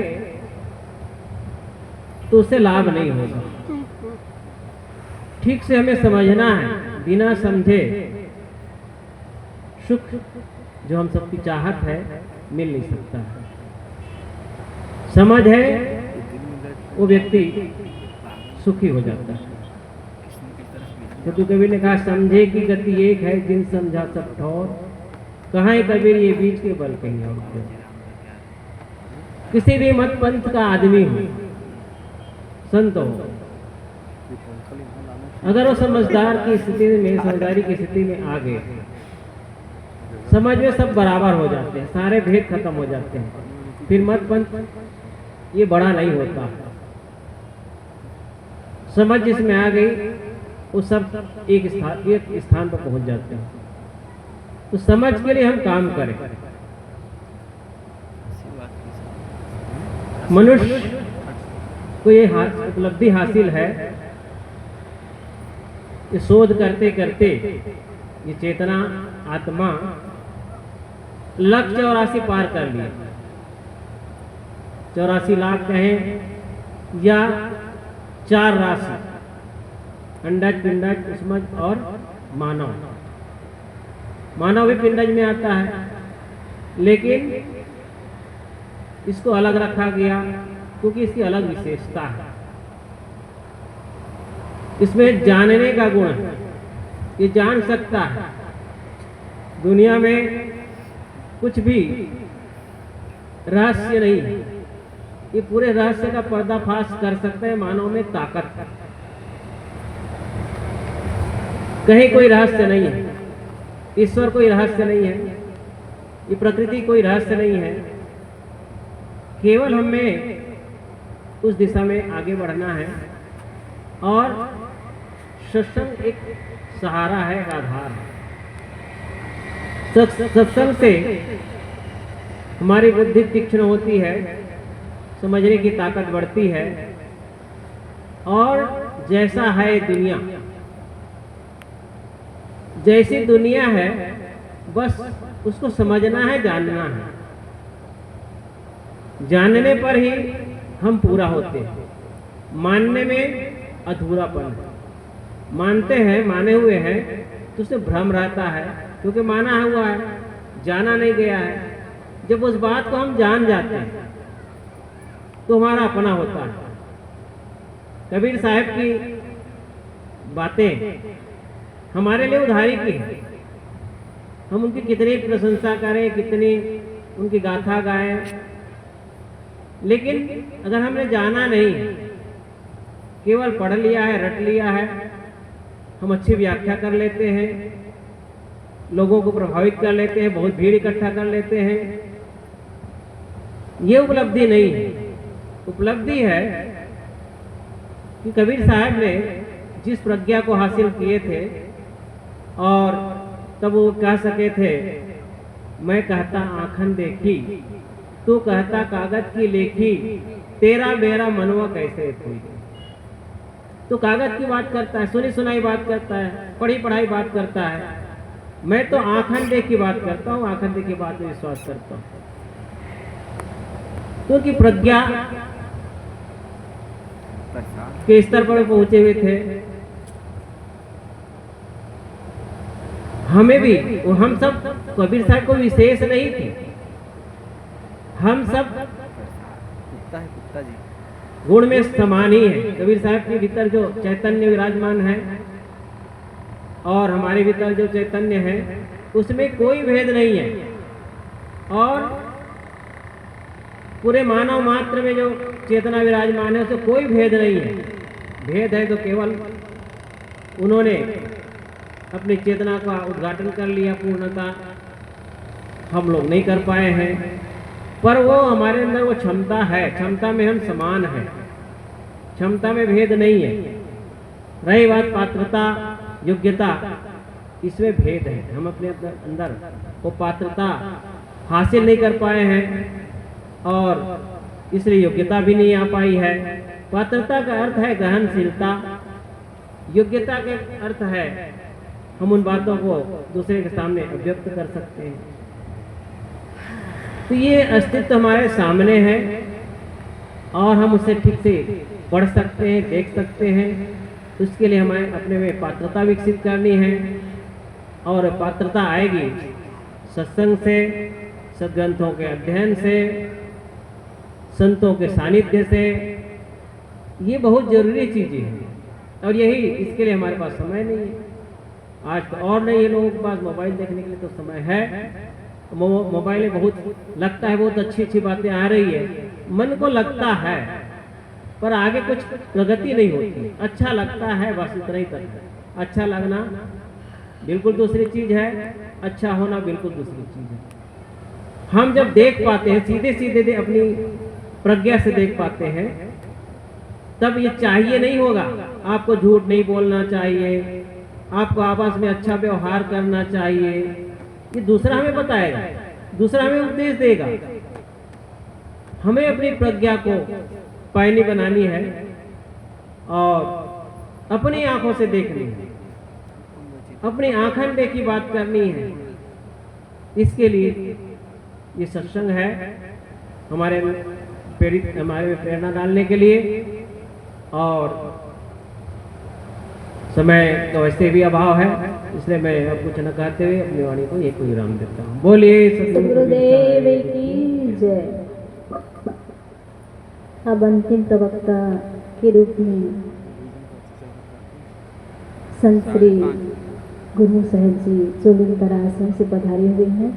तो उससे लाभ नहीं होगा। ठीक से हमें समझना है, बिना समझे सुख जो हम सबकी चाहत है मिल नहीं सकता है। समझ है वो व्यक्ति सुखी हो जाता है। तो कबीर ने कहा समझे की गति एक है, जिन समझा सब ठौर, कहाँ है कबीर ये बीच के बल कहीं और। किसी भी मत पंथ का आदमी हो, संत हो, अगर वो समझदार की स्थिति में, समझदारी की स्थिति में आ गए, समझ में सब बराबर हो जाते हैं, सारे भेद खत्म हो जाते हैं, फिर मत पंथ ये बड़ा नहीं होता। समझ जिसमें आ गई वो सब एक स्थान पर पहुंच जाते हैं। तो समझ के लिए हम काम करें। मनुष्य को ये उपलब्धि हासिल है, ये शोध करते करते ये चेतना आत्मा लक्ष्य 84 पार कर लिया। 84 लाख कहें या 4 राशि, अंडज, पिंडज, उष्मज और मानव। मानव भी पिंडज में आता है, लेकिन इसको अलग रखा गया क्योंकि इसकी अलग विशेषता है। इसमें जानने का गुण है, ये जान सकता है। दुनिया में कुछ भी रहस्य नहीं है, ये पूरे रहस्य का पर्दाफाश कर सकता है। मानव में ताकत है, कहीं कोई रहस्य नहीं है, ईश्वर कोई रहस्य नहीं है, ये प्रकृति कोई रहस्य नहीं है। केवल हमें उस दिशा में आगे बढ़ना है, और सत्संग एक सहारा है, एक आधार है। सत्संग से हमारी बुद्धि तीक्ष्ण होती है, समझने की ताकत बढ़ती है, और जैसा है दुनिया जैसी दुनिया है बस उसको समझना है, जानना है। जानने पर ही हम पूरा होते हैं, मानने में अधूरापन है। मानते हैं, माने हुए हैं तो उससे भ्रम रहता है, क्योंकि माना हुआ है, जाना नहीं गया है। जब उस बात को हम जान जाते हैं तो हमारा अपना होता है। कबीर साहब की बातें हमारे लिए उधारी की है। हम उनकी कितनी प्रशंसा करें, कितनी उनकी गाथा गाएं, लेकिन अगर हमने जाना नहीं, केवल पढ़ लिया है, रट लिया है, हम अच्छी व्याख्या कर लेते हैं, लोगों को प्रभावित कर लेते हैं, बहुत भीड़ इकट्ठा कर लेते हैं, ये उपलब्धि नहीं है। उपलब्धि है कि कबीर साहब ने जिस प्रज्ञा को हासिल किए थे और तब वो कह सके थे, मैं कहता आँखन देखी, तू कहता कागज की लेखी, तेरा मेरा मनवा कैसे थी। तो कागज की बात करता है, सुनी सुनाई बात करता है, पढ़ी पढ़ाई बात करता है। मैं तो आँखन देख की बात करता हूँ, आँखन देख की बात में विश्वास करता हूँ। क्योंकि प्रज्ञा के स्तर पर पहुंचे हुए थे। हमें भी, और हम सब कबीर साहब को विशेष नहीं थे, हम सब गुण में समान ही है। कबीर साहब के भीतर जो चैतन्य विराजमान है और हमारे भीतर जो चैतन्य है, उसमें कोई भेद नहीं है। और पूरे मानव मात्र में जो चेतना विराजमान है, उसमें कोई भेद नहीं है। भेद है तो केवल उन्होंने अपनी चेतना का उद्घाटन कर लिया, पूर्णता हम लोग नहीं कर पाए हैं। पर वो हमारे अंदर वो क्षमता है, क्षमता में हम समान हैं, क्षमता में भेद नहीं है। रही बात पात्रता, योग्यता, इसमें भेद है। हम अपने अंदर वो पात्रता हासिल नहीं कर पाए हैं और इसलिए योग्यता भी नहीं आ पाई है। पात्रता का अर्थ है गहनशीलता, योग्यता का अर्थ है हम उन बातों को दूसरे के सामने अभिव्यक्त कर सकते हैं। तो ये अस्तित्व हमारे सामने है और हम उसे ठीक से पढ़ सकते हैं, देख सकते हैं। उसके लिए हमें अपने में पात्रता विकसित करनी है और पात्रता आएगी सत्संग से, सद्ग्रंथों के अध्ययन से, संतों के सानिध्य से। ये बहुत जरूरी चीज़ें हैं और यही, इसके लिए हमारे पास समय नहीं है। आज तो और नहीं है लोगों के पास, मोबाइल देखने के लिए तो समय है। मोबाइल में बहुत लगता है, बहुत अच्छी अच्छी बातें आ रही है, मन को लगता है, पर आगे कुछ प्रगति नहीं होती। अच्छा लगता है, बस इतना ही तक। अच्छा लगना बिल्कुल दूसरी चीज़ है, अच्छा होना बिल्कुल दूसरी चीज़ है। हम जब देख पाते हैं, सीधे सीधे अपनी प्रज्ञा से देख पाते हैं, तब ये चाहिए नहीं होगा। आपको झूठ नहीं बोलना चाहिए, आपको आपस में अच्छा व्यवहार करना चाहिए, ये दूसरा हमें बताएगा, दूसरा हमें उपदेश देगा। हमें अपनी प्रज्ञा को पैनी बनानी है और अपनी आंखों से देखनी है, अपनी आंखन देखी बात करनी है। इसके लिए ये सत्संग है हमारे प्रेरणा डालने के लिए। और समय का वैसे भी अभाव है, इसलिए मैं अब कुछ न कहते हुए अपनी वाणी को एक विराम देता हूँ। बोलिए सद्गुरुदेव की जय। अब अंतिम प्रवक्ता के रूप में संत श्री गुरु साहिब जी जो लिंगर आश्रम से पधारे हुए हैं,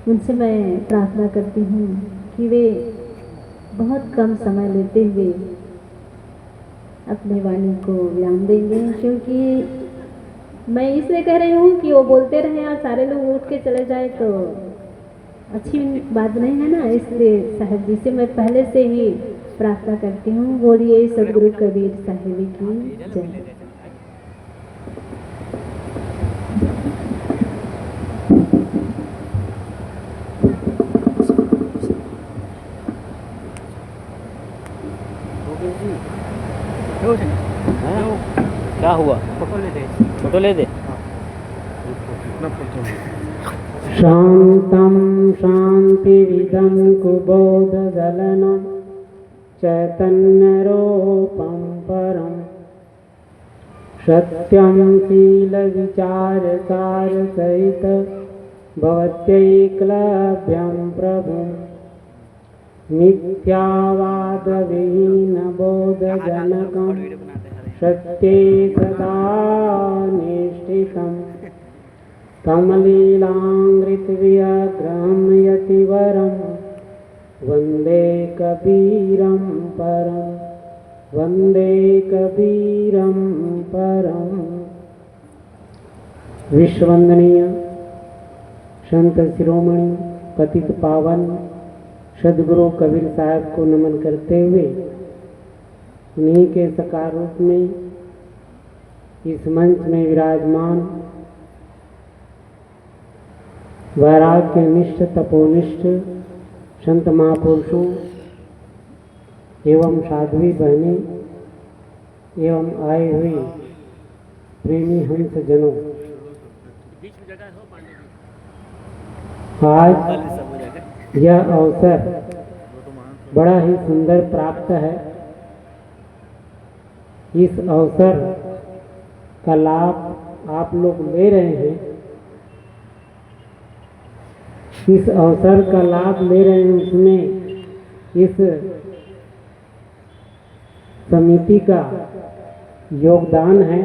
उनसे मैं प्रार्थना करती हूँ कि वे बहुत कम समय लेते हुए अपने वाणी को विराम देंगे। क्योंकि मैं इसलिए कह रही हूँ कि वो बोलते रहे और सारे लोग उठ के चले जाए तो अच्छी बात नहीं है ना। इसलिए साहब जी से मैं पहले से ही प्रार्थना करती हूँ। बोलिए सद्गुरु कबीर साहिब की जय। क्या हुआ? फोटो ले दे। फोटो ले दे। शान्तं शान्तिविदं कुबोधदलनं चैतन्यरूपं परं सत्यं शीलविचारसारसहित भवत्यैक्लव्यं प्रभुं मिथ्यावादविहीनबोधजनकं सत्ये सदा निष्ठितम् तमलीलाङ्घ्रितव्यग्रहं यतिवरं वन्दे कबीरं परं वन्दे कबीरं परं। विश्ववंदनीय संत शिरोमणि पतित पावन सदगुरु कबीर साहब को नमन करते हुए उन्हीं के साकार रूप में इस मंच में विराजमान वैराग्यनिष्ठ तपोनिष्ठ संत महापुरुषों एवं साध्वी बहनें एवं आए हुए प्रेमी हंस जनों, आज यह अवसर बड़ा ही सुंदर प्राप्त है। इस अवसर का लाभ आप लोग ले रहे हैं, इस अवसर का लाभ ले रहे हैं, उसमें इस समिति का योगदान है।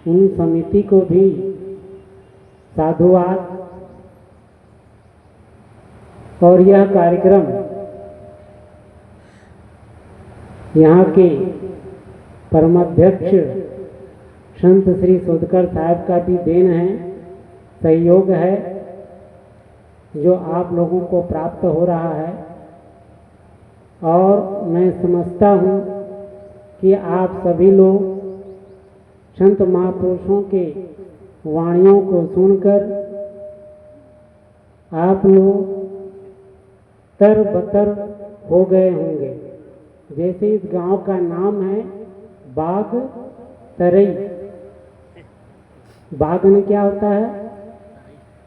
उन समिति को भी साधुवाद। और यह कार्यक्रम यहाँ के परमाध्यक्ष संत श्री सोदकर साहब का भी देन है, सहयोग है जो आप लोगों को प्राप्त हो रहा है। और मैं समझता हूँ कि आप सभी लोग संत महापुरुषों के वाणियों को सुनकर आप लोग तरबतर हो गए होंगे। जैसे इस गांव का नाम है बाग तरई। बाग में क्या होता है?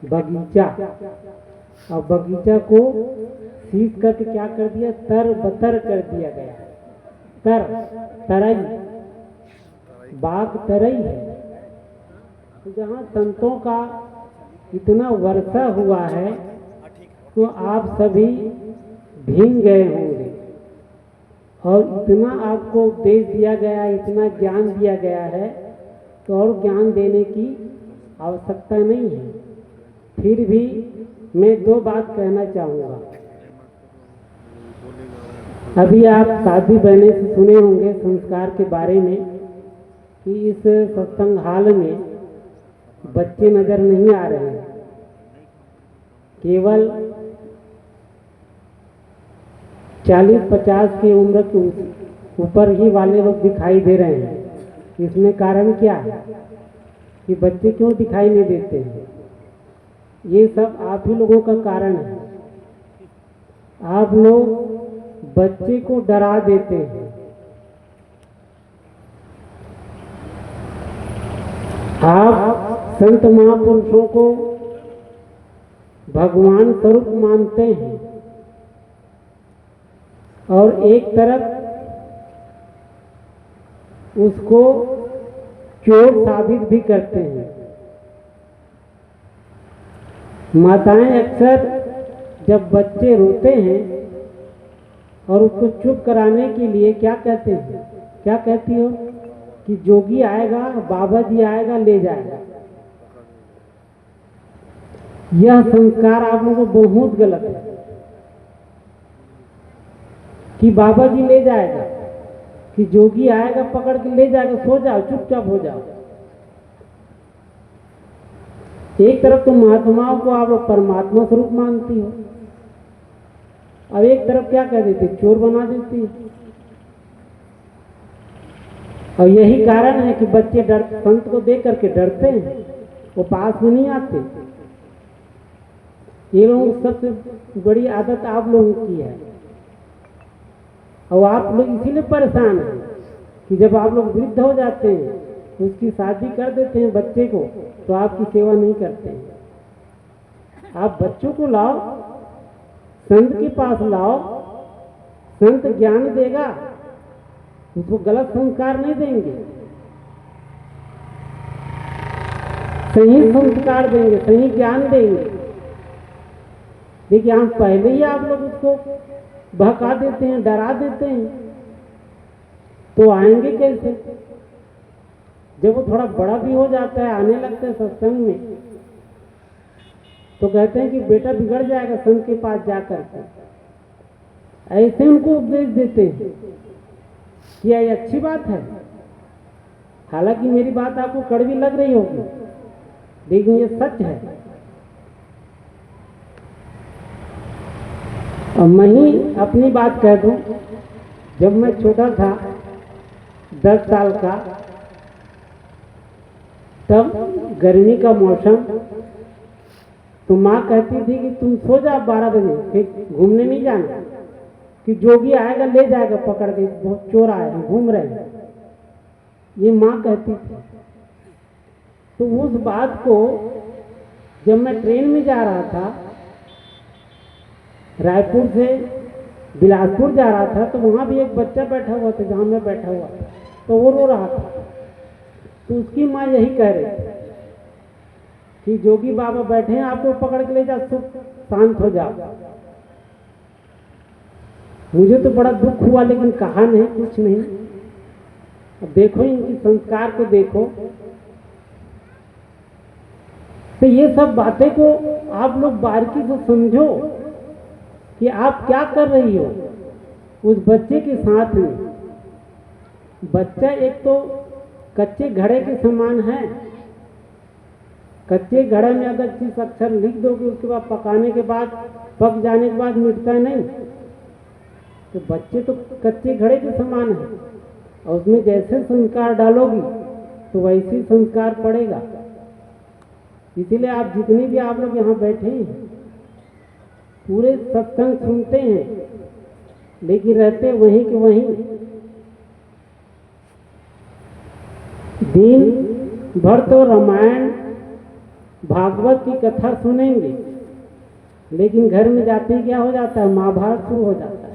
बगीचा। और बगीचा को सीख करके क्या कर दिया? तर बतर कर दिया गया। तरई, बाग तरई है। तो जहाँ संतों का इतना वर्षा हुआ है तो आप सभी भीग गए होंगे और इतना आपको उपदेश दिया गया, इतना ज्ञान दिया गया है तो और ज्ञान देने की आवश्यकता नहीं है। फिर भी मैं दो बात कहना चाहूँगा। अभी आप साध्वी बहने से सुने होंगे संस्कार के बारे में कि इस सत्संग हाल में बच्चे नजर नहीं आ रहे हैं, केवल 40-50 की उम्र के ऊपर ही वाले लोग दिखाई दे रहे हैं। इसमें कारण क्या है कि बच्चे क्यों दिखाई नहीं देते हैं? ये सब आप ही लोगों का कारण है। आप लोग बच्चे को डरा देते हैं। आप संत महापुरुषों को भगवान स्वरूप मानते हैं और एक तरफ उसको चोर साबित भी करते हैं। माताएं अक्सर जब बच्चे रोते हैं और उसको चुप कराने के लिए क्या कहते हैं? क्या कहती हो कि जोगी आएगा, बाबा जी आएगा, ले जाएगा। यह संस्कार आप लोगों को बहुत गलत है कि बाबा जी ले जाएगा, कि जोगी आएगा पकड़ के ले जाएगा। सो जाओ, चुपचाप हो जाओ। एक तरफ तो महात्माओं को आप लोग परमात्मा स्वरूप मानती हो और एक तरफ क्या कह देती, चोर बना देती है। और यही कारण है कि बच्चे संत को देख करके डरते हैं, वो पास में नहीं आते। ये लोगों की सबसे बड़ी आदत आप लोगों की है और आप लोग इसीलिए परेशान हैं कि जब आप लोग वृद्ध हो जाते हैं उसकी शादी कर देते हैं बच्चे को, तो आपकी सेवा नहीं करते हैं। आप बच्चों को लाओ, संत के पास लाओ, संत ज्ञान देगा, उसको गलत संस्कार नहीं देंगे, सही संस्कार देंगे, सही ज्ञान देंगे। देखिए हम पहले ही आप लोग उसको बहका देते हैं, डरा देते हैं, तो आएंगे कैसे? जब वो थोड़ा बड़ा भी हो जाता है, आने लगता है सत्संग में, तो कहते हैं कि बेटा बिगड़ जाएगा संत के पास जाकर के। ऐसे उनको उपदेश देते हैं। क्या ये अच्छी बात है? हालांकि मेरी बात आपको कड़वी लग रही होगी, लेकिन ये सच है। और मैं ही अपनी बात कह दूं, जब मैं छोटा था 10 साल का, तब गर्मी का मौसम, तो माँ कहती थी कि तुम सो जा 12 बजे, फिर घूमने नहीं जाना, कि जोगी आएगा ले जाएगा पकड़ के, बहुत चोर आए हैं घूम रहे हैं, ये माँ कहती थी। तो उस बात को जब मैं ट्रेन में जा रहा था, रायपुर से बिलासपुर जा रहा था, तो वहाँ भी एक बच्चा बैठा हुआ था जहाँ मैं बैठा हुआ था, तो वो रो रहा था। तो उसकी माँ यही कह रही थी कि जोगी बाबा बैठे हैं, आपको पकड़ के ले जा, शांत हो जाओ। मुझे तो बड़ा दुख हुआ, लेकिन कहा नहीं, कुछ नहीं। अब देखो इनकी संस्कार को देखो। तो ये सब बातें को आप लोग बारीकी से समझो कि आप क्या कर रही हो उस बच्चे के साथ में। बच्चा एक तो कच्चे घड़े के समान है। कच्चे घड़े में अगर चीज अक्षर लिख दोगे, उसके बाद पकाने के बाद, पक जाने के बाद मिटता नहीं। तो बच्चे तो कच्चे घड़े के समान है, और उसमें जैसे संस्कार डालोगी तो वैसे संस्कार पड़ेगा। इसीलिए आप जितने भी आप लोग यहाँ बैठे हैं, पूरे सत्संग सुनते हैं, लेकिन रहते वहीं के वहीं। दिन भर तो रामायण भागवत की कथा सुनेंगे, लेकिन घर में जाते ही क्या हो जाता है? महाभारत शुरू हो जाता है।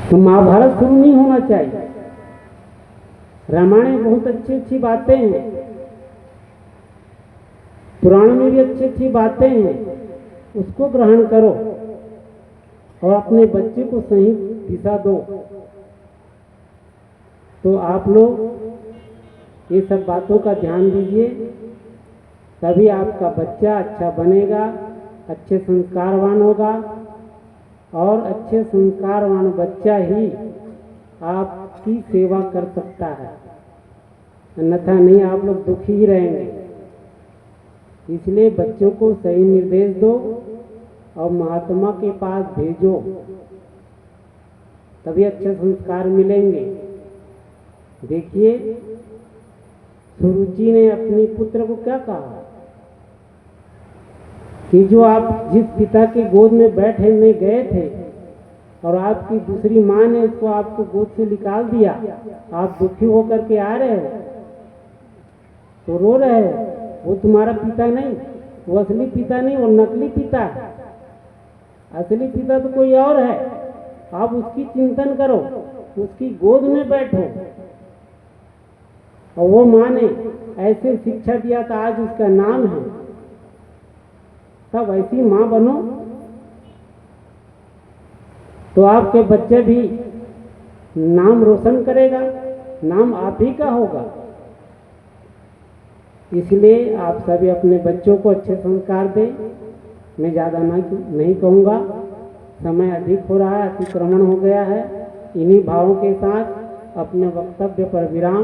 तो महाभारत शुरू नहीं होना चाहिए। रामायण में बहुत अच्छी अच्छी बातें हैं, पुराण में भी अच्छी अच्छी बातें हैं, उसको ग्रहण करो और अपने बच्चे को सही दिशा दो। तो आप लोग ये सब बातों का ध्यान दीजिए, तभी आपका बच्चा अच्छा बनेगा, अच्छे संस्कारवान होगा, और अच्छे संस्कारवान बच्चा ही आपकी सेवा कर सकता है, अन्यथा नहीं, आप लोग दुखी ही रहेंगे। इसलिए बच्चों को सही निर्देश दो और महात्मा के पास भेजो, तभी अच्छे संस्कार मिलेंगे। देखिए सुरुचि ने अपने पुत्र को क्या कहा कि जो आप जिस पिता के गोद में बैठने गए थे और आपकी दूसरी माँ ने उसको आपको गोद से निकाल दिया, आप दुखी होकर के आ रहे हो, तो रो रहे हो। वो तुम्हारा पिता नहीं, वो असली पिता नहीं, वो नकली पिता है। असली पिता तो कोई और है। आप उसकी चिंतन करो, उसकी गोद में बैठो। और वो माँ ने ऐसे शिक्षा दिया था, आज उसका नाम है। तब ऐसी माँ बनो तो आपके बच्चे भी नाम रोशन करेगा, नाम आप ही का होगा। इसलिए आप सभी अपने बच्चों को अच्छे संस्कार दें। मैं ज़्यादा नहीं कहूँगा, समय अधिक हो रहा है, अतिक्रमण हो गया है। इन्हीं भावों के साथ अपने वक्तव्य पर विराम।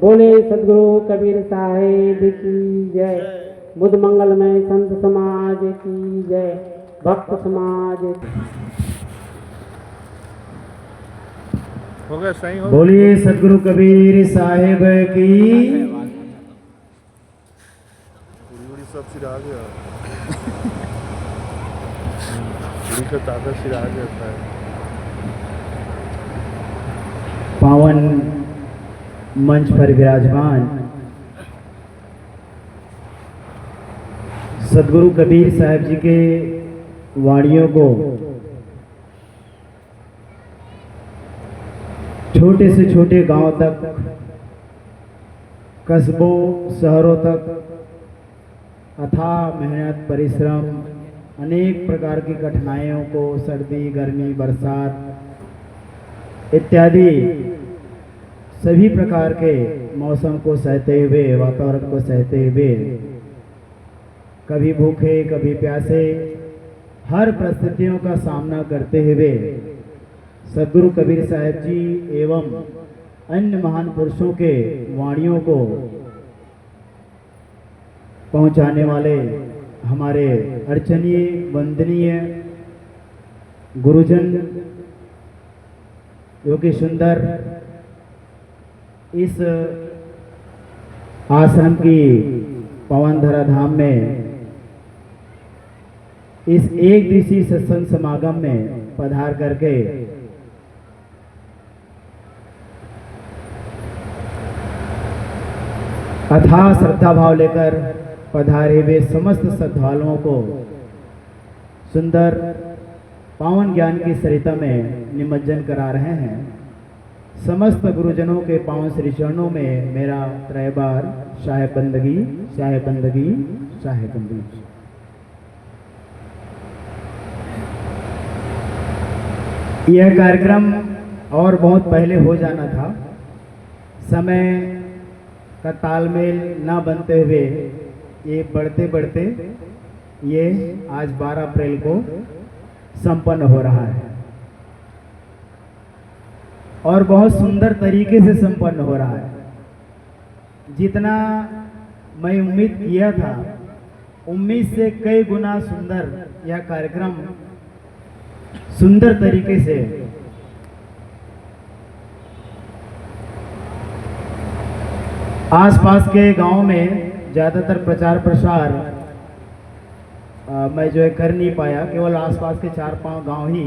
बोले सद्गुरु कबीर साहेब की जय। बुद्ध मंगलमय संत समाज की जय। भक्त समाज की। हो गया, सही हो। बोलिए सद्गुरु कबीर साहेब की। सब सिरा गया, पूरी का ताकत सिरा गया था। पावन मंच पर विराजमान सदगुरु कबीर साहब जी के वाणियों को छोटे से छोटे गांव तक, कस्बों शहरों तक अथाह मेहनत परिश्रम, अनेक प्रकार की कठिनाइयों को, सर्दी गर्मी बरसात इत्यादि सभी प्रकार के मौसम को सहते हुए, वातावरण को सहते हुए, कभी भूखे कभी प्यासे, हर परिस्थितियों का सामना करते हुए सदगुरु कबीर साहब जी एवं अन्य महान पुरुषों के वाणियों को पहुंचाने वाले हमारे अर्चनीय वंदनीय गुरुजन जो कि सुंदर इस आश्रम की पवन धरा धाम में इस एक दिवसीय सत्संग समागम में पधार करके अथाह श्रद्धा भाव लेकर पधारे हुए समस्त श्रद्धालुओं को सुंदर पावन ज्ञान की सरिता में निमज्जन करा रहे हैं। समस्त गुरुजनों के पावन श्री चरणों में मेरा त्रैबार शाह बंदगी, शाह बंदगी, शाह बंदगी। यह कार्यक्रम और बहुत पहले हो जाना था, समय का तालमेल ना बनते हुए ये बढ़ते बढ़ते ये आज 12 अप्रैल को संपन्न हो रहा है और बहुत सुंदर तरीके से संपन्न हो रहा है। जितना मैं उम्मीद किया था, उम्मीद से कई गुना सुंदर यह कार्यक्रम सुंदर तरीके से आसपास के गांव में ज़्यादातर प्रचार प्रसार मैं जो है कर नहीं पाया, केवल आसपास के 4-5 गांव ही,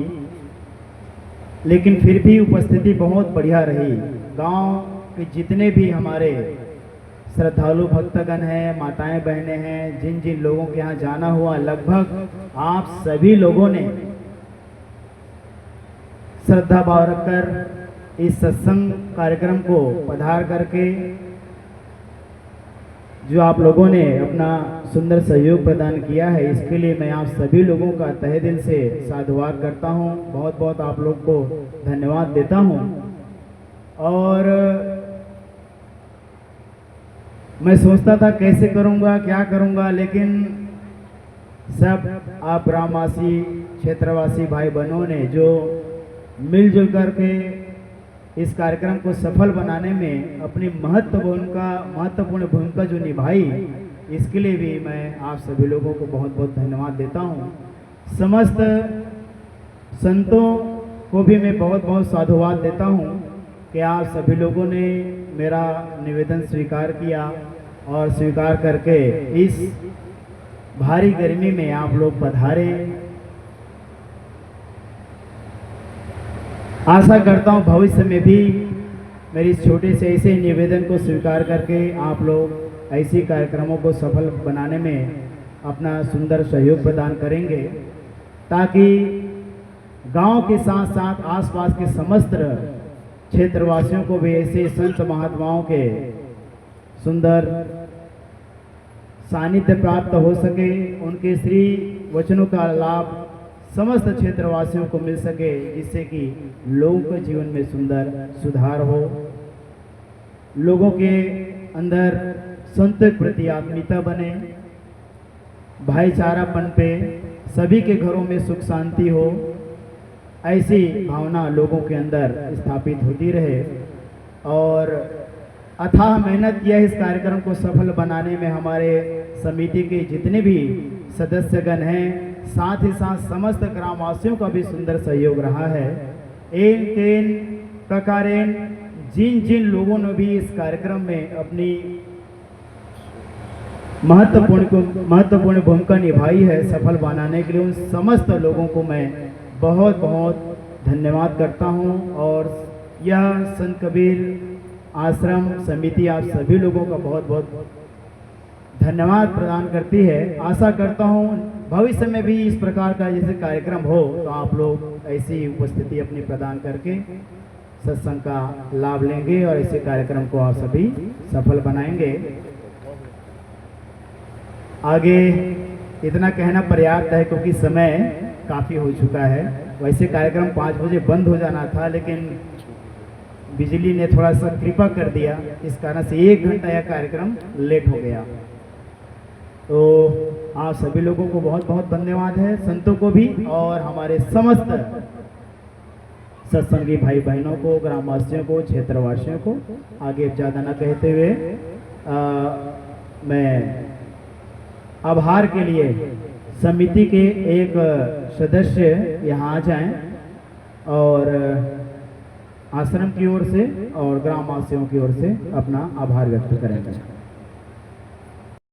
लेकिन फिर भी उपस्थिति बहुत बढ़िया रही। गांव के जितने भी हमारे श्रद्धालु भक्तगण हैं, माताएं बहनें हैं, जिन जिन लोगों के यहाँ जाना हुआ, लगभग आप सभी लोगों ने श्रद्धा भाव रखकर इस सत्संग कार्यक्रम को पधार करके जो आप लोगों ने अपना सुंदर सहयोग प्रदान किया है, इसके लिए मैं आप सभी लोगों का तहे दिल से साधुवाद करता हूं। बहुत बहुत आप लोग को धन्यवाद देता हूं। और मैं सोचता था कैसे करूंगा, क्या करूंगा, लेकिन सब आप ग्रामवासी, क्षेत्रवासी भाई बहनों ने जो मिलजुल करके इस कार्यक्रम को सफल बनाने में अपनी महत्वपूर्ण भूमिका जो निभाई, इसके लिए भी मैं आप सभी लोगों को बहुत बहुत धन्यवाद देता हूं। समस्त संतों को भी मैं बहुत बहुत साधुवाद देता हूं कि आप सभी लोगों ने मेरा निवेदन स्वीकार किया और स्वीकार करके इस भारी गर्मी में आप लोग पधारे। आशा करता हूँ भविष्य में भी मेरी इस छोटे से ऐसे निवेदन को स्वीकार करके आप लोग ऐसे कार्यक्रमों को सफल बनाने में अपना सुंदर सहयोग प्रदान करेंगे, ताकि गांव के साथ साथ आसपास के समस्त क्षेत्रवासियों को भी ऐसे संत महात्माओं के सुंदर सानिध्य प्राप्त हो सके, उनके श्री वचनों का लाभ समस्त क्षेत्रवासियों को मिल सके, जिससे कि लोगों के जीवन में सुंदर सुधार हो, लोगों के अंदर संत के प्रति आत्मीयता बने, भाईचारापन पे सभी के घरों में सुख शांति हो, ऐसी भावना लोगों के अंदर स्थापित होती रहे। और अथाह मेहनत किया इस कार्यक्रम को सफल बनाने में हमारे समिति के जितने भी सदस्यगण हैं, साथ ही साथ समस्त ग्रामवासियों का भी सुंदर सहयोग रहा है। इन प्रकारेण जिन जिन लोगों ने भी इस कार्यक्रम में अपनी महत्वपूर्ण भूमिका निभाई है सफल बनाने के लिए, उन समस्त लोगों को मैं बहुत बहुत धन्यवाद करता हूं। और यह संत कबीर आश्रम समिति आप सभी लोगों का बहुत बहुत धन्यवाद प्रदान करती है। आशा करता हूँ भविष्य में भी इस प्रकार का जैसे कार्यक्रम हो तो आप लोग ऐसी उपस्थिति अपनी प्रदान करके सत्संग का लाभ लेंगे और ऐसे कार्यक्रम को आप सभी सफल बनाएंगे। आगे इतना कहना पर्याप्त है क्योंकि समय काफ़ी हो चुका है। वैसे कार्यक्रम 5 बजे बंद हो जाना था, लेकिन बिजली ने थोड़ा सा कृपा कर दिया, इस कारण से 1 घंटा यह कार्यक्रम लेट हो गया। तो आप सभी लोगों को बहुत बहुत धन्यवाद है, संतों को भी और हमारे समस्त सत्संगी भाई बहनों को, ग्रामवासियों को, क्षेत्रवासियों को। आगे ज़्यादा न कहते हुए मैं आभार के लिए समिति के एक सदस्य यहाँ आ जाएं और आश्रम की ओर से और ग्रामवासियों की ओर से अपना आभार व्यक्त करेंगे।